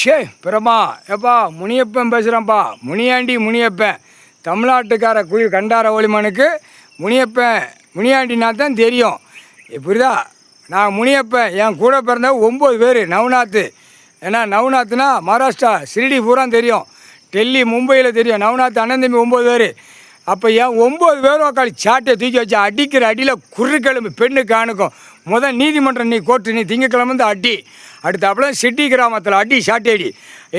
ஷே பிரமா எப்பா முனியப்பன் பேசுகிறேன்ப்பா. முனியாண்டி முனியப்பன் தமிழ்நாட்டுக்கார குயில் கண்டார ஒளிமனுக்கு முனியாண்டினா தான் தெரியும். புரியுதா? நான் முனியப்பன், என் கூட பிறந்த 9 பேர் நவநாத். ஏன்னா நவநாத்னா மகாராஷ்டிரா ஷிரடி பூரா தெரியும், டெல்லி மும்பையில் தெரியும். நவநாத் அண்ணன் தம்பி 9 பேர். அப்போ என் 9 பேரும் உக்காளி சாட்டை தூக்கி வச்சு அடிக்கிற அடியில் குறுக்கிழமை பெண்ணுக்கு ஆணுக்கும். நீதிமன்றம் நீ கோர்ட்டு நீ திங்கக்கிழமை வந்து அடி. அடுத்தாப்புல சிட்டி கிராமத்தில் அடி, சாட்டை அடி,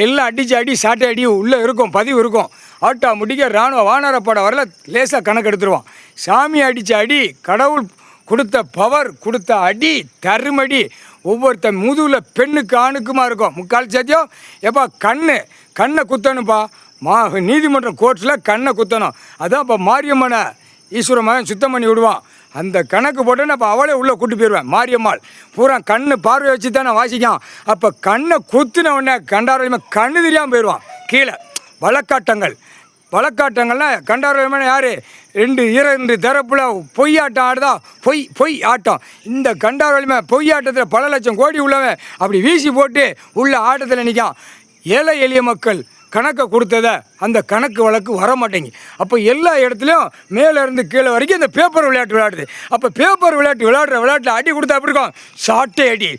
எல்லாம் அடித்து அடி சாட்டை அடி உள்ளே இருக்கும், பதிவு இருக்கும். ஆட்டா முடிக்க இராணுவ வானரப்பட வரல லேசாக கணக்கு எடுத்துருவான். சாமி அடித்த அடி, கடவுள் கொடுத்த பவர் கொடுத்த அடி, தருமடி. ஒவ்வொருத்த முதுகில் பெண்ணுக்கு ஆணுக்குமா இருக்கும். முக்கால் சத்தியம் எப்பா கண்ணை குத்தணும்ப்பா. நீதிமன்றம் கோர்ட்டில் கண்ணை குத்தணும். அதான் இப்போ மாரியம்மனை ஈஸ்வர மகன் சுத்தம் பண்ணி விடுவான். அந்த கணக்கு போட்டு அப்போ அவளே உள்ளே கூட்டு போயிடுவேன். மாரியம்மாள் பூரா கண்ணு பார்வை வச்சு தான் நான் வாசிக்கான். அப்போ கண்ணை குத்துன உடனே கண்டாரோலியமாக கண்ணு தெரியாமல் போயிடுவான். கீழே வழக்காட்டங்கள்லாம் கண்டாரோலியமான யார்? 2 தரப்புல பொய்யாட்டம் ஆடுதா, பொய் ஆட்டம். இந்த கண்டாரோலியமாக பொய்யாட்டத்தில் பல லட்சம் கோடி உள்ளவன் அப்படி வீசி போட்டு உள்ள ஆட்டத்தில் நிற்கான். ஏழை எளிய மக்கள் கணக்கை கொடுத்ததை அந்த கணக்கு வழக்கு வர மாட்டேங்கி. அப்போ எல்லா இடத்துலையும் மேலேருந்து கீழே வரைக்கும் இந்த பேப்பர் விளையாட்டு விளையாடுது. அப்போ பேப்பர் விளையாடுற விளையாட்டில் அடி கொடுத்தா அப்படி இருக்கும். சாட்டை அடி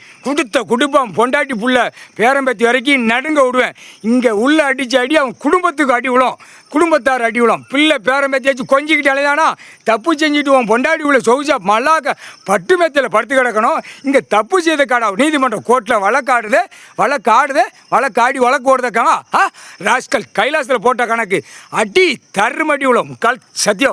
குடும்பம் பொண்டாட்டி புள்ள பேரம்பத்தி வரைக்கும் நடுங்க விடுவேன். இங்கே உள்ள அடித்து அடி அவன் குடும்பத்துக்கு அடி விழும், குடும்பத்தார் அடி விழும். பிள்ளை பேரம்பத்தி வச்சு கொஞ்சிக்கிட்டு அலைதானா தப்பு செஞ்சுட்டு உன் பொண்டாட்டி உள்ள சொகுசா மல்லாக்க பட்டு மெத்தையில் படுத்து கிடக்கணும். இங்கே தப்பு செய்த காடா நீதிமன்றம் கோர்ட்டில் வழக்காடி வழக்கு ஓடுதக்காங்க. ராஸ்கல் கைலாசத்தில் போட்ட கணக்கு அடி தருமடி விழும். சத்தியம்.